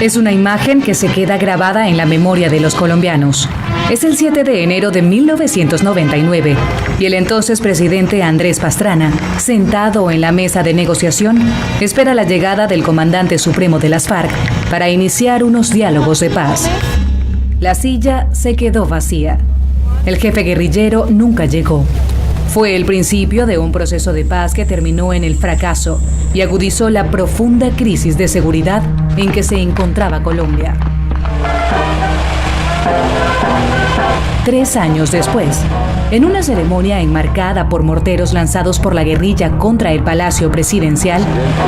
Es una imagen que se queda grabada en la memoria de los colombianos. Es el 7 de enero de 1999 y el entonces presidente Andrés Pastrana, sentado en la mesa de negociación, espera la llegada del comandante supremo de las FARC para iniciar unos diálogos de paz. La silla se quedó vacía. El jefe guerrillero nunca llegó. Fue el principio de un proceso de paz que terminó en el fracaso y agudizó la profunda crisis de seguridad en que se encontraba Colombia. 3 años después, en una ceremonia enmarcada por morteros lanzados por la guerrilla contra el Palacio Presidencial,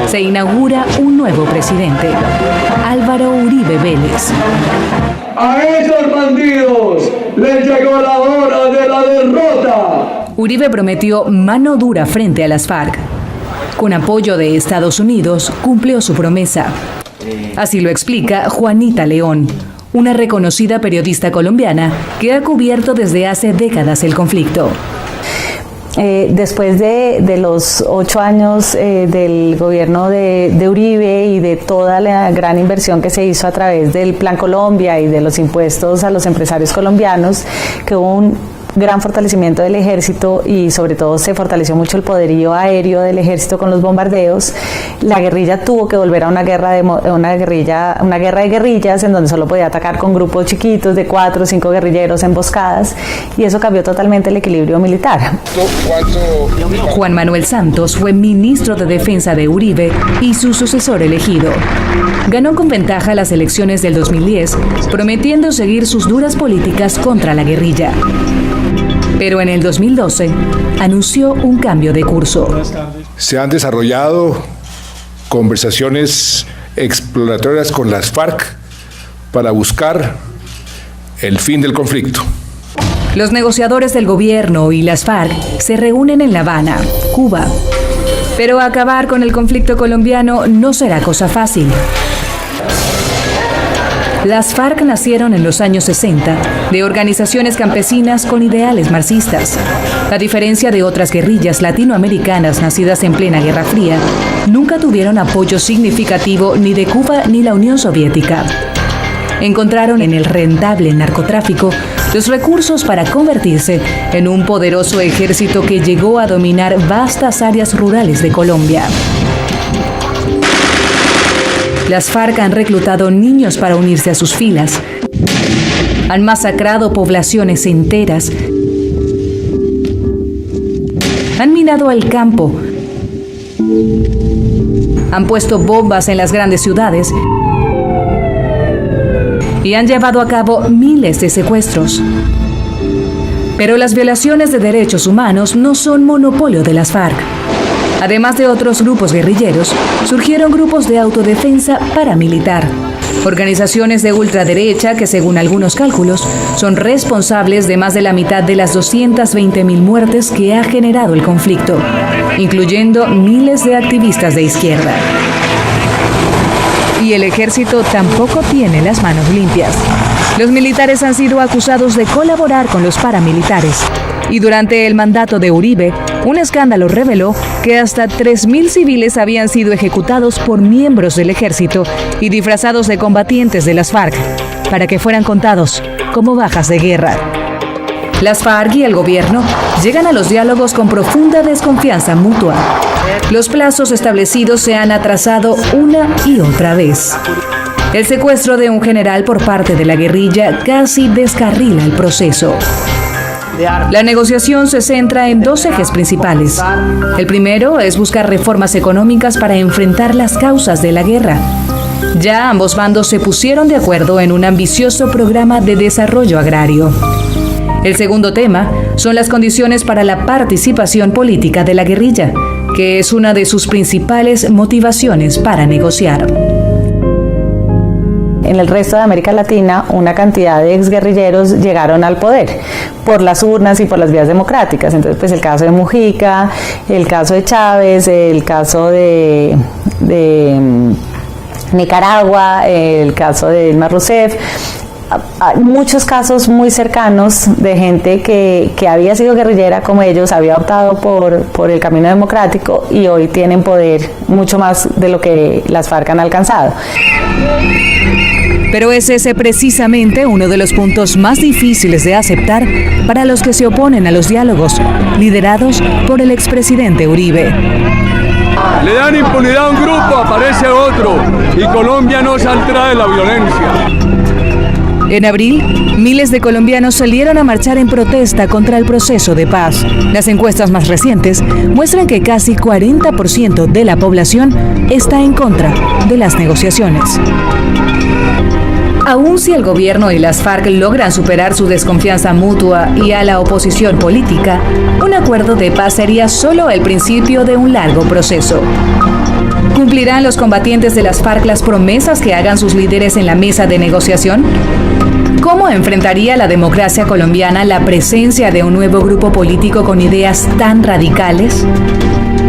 se inaugura un nuevo presidente, Álvaro Uribe Vélez. A esos bandidos les llegó la hora de la derrota. Uribe prometió mano dura frente a las FARC. Con apoyo de Estados Unidos, cumplió su promesa. Así lo explica Juanita León, una reconocida periodista colombiana que ha cubierto desde hace décadas el conflicto. Después de los 8 años del gobierno de Uribe y de toda la gran inversión que se hizo a través del Plan Colombia y de los impuestos a los empresarios colombianos, que hubo un gran fortalecimiento del ejército y sobre todo se fortaleció mucho el poderío aéreo del ejército con los bombardeos. La guerrilla tuvo que volver a una guerra de guerrillas en donde solo podía atacar con grupos chiquitos de 4 o 5 guerrilleros emboscadas, y eso cambió totalmente el equilibrio militar. Juan Manuel Santos fue ministro de Defensa de Uribe y su sucesor elegido. Ganó con ventaja las elecciones del 2010, prometiendo seguir sus duras políticas contra la guerrilla. Pero en el 2012 anunció un cambio de curso. Se han desarrollado conversaciones exploratorias con las FARC para buscar el fin del conflicto. Los negociadores del gobierno y las FARC se reúnen en La Habana, Cuba. Pero acabar con el conflicto colombiano no será cosa fácil. Las FARC nacieron en los años 60 de organizaciones campesinas con ideales marxistas. A diferencia de otras guerrillas latinoamericanas nacidas en plena Guerra Fría, nunca tuvieron apoyo significativo ni de Cuba ni la Unión Soviética. Encontraron en el rentable narcotráfico los recursos para convertirse en un poderoso ejército que llegó a dominar vastas áreas rurales de Colombia. Las FARC han reclutado niños para unirse a sus filas. Han masacrado poblaciones enteras. Han minado el campo. Han puesto bombas en las grandes ciudades. Y han llevado a cabo miles de secuestros. Pero las violaciones de derechos humanos no son monopolio de las FARC. Además de otros grupos guerrilleros, surgieron grupos de autodefensa paramilitar, organizaciones de ultraderecha que, según algunos cálculos, son responsables de más de la mitad de las 220.000 muertes que ha generado el conflicto, incluyendo miles de activistas de izquierda. Y el ejército tampoco tiene las manos limpias. Los militares han sido acusados de colaborar con los paramilitares. Y durante el mandato de Uribe, un escándalo reveló que hasta 3.000 civiles habían sido ejecutados por miembros del ejército y disfrazados de combatientes de las FARC, para que fueran contados como bajas de guerra. Las FARC y el gobierno llegan a los diálogos con profunda desconfianza mutua. Los plazos establecidos se han atrasado una y otra vez. El secuestro de un general por parte de la guerrilla casi descarrila el proceso. La negociación se centra en 2 ejes principales. El primero es buscar reformas económicas para enfrentar las causas de la guerra. Ya ambos bandos se pusieron de acuerdo en un ambicioso programa de desarrollo agrario. El segundo tema son las condiciones para la participación política de la guerrilla, que es una de sus principales motivaciones para negociar. En el resto de América Latina, una cantidad de exguerrilleros llegaron al poder por las urnas y por las vías democráticas. Entonces, pues el caso de Mujica, el caso de Chávez, el caso de Nicaragua, el caso de Dilma Rousseff. hay muchos casos muy cercanos de gente que había sido guerrillera como ellos, había optado por el camino democrático y hoy tienen poder mucho más de lo que las FARC han alcanzado. Pero es ese precisamente uno de los puntos más difíciles de aceptar para los que se oponen a los diálogos, liderados por el expresidente Uribe. Le dan impunidad a un grupo, aparece otro, y Colombia no saldrá de la violencia. En abril, miles de colombianos salieron a marchar en protesta contra el proceso de paz. Las encuestas más recientes muestran que casi 40% de la población está en contra de las negociaciones. Aun si el gobierno y las FARC logran superar su desconfianza mutua y a la oposición política, un acuerdo de paz sería solo el principio de un largo proceso. ¿Cumplirán los combatientes de las FARC las promesas que hagan sus líderes en la mesa de negociación? ¿Cómo enfrentaría la democracia colombiana la presencia de un nuevo grupo político con ideas tan radicales?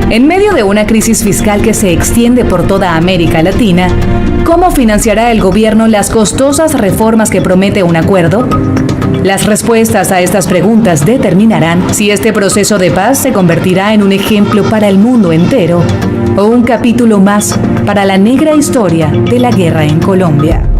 En medio de una crisis fiscal que se extiende por toda América Latina, ¿cómo financiará el gobierno las costosas reformas que promete un acuerdo? Las respuestas a estas preguntas determinarán si este proceso de paz se convertirá en un ejemplo para el mundo entero o un capítulo más para la negra historia de la guerra en Colombia.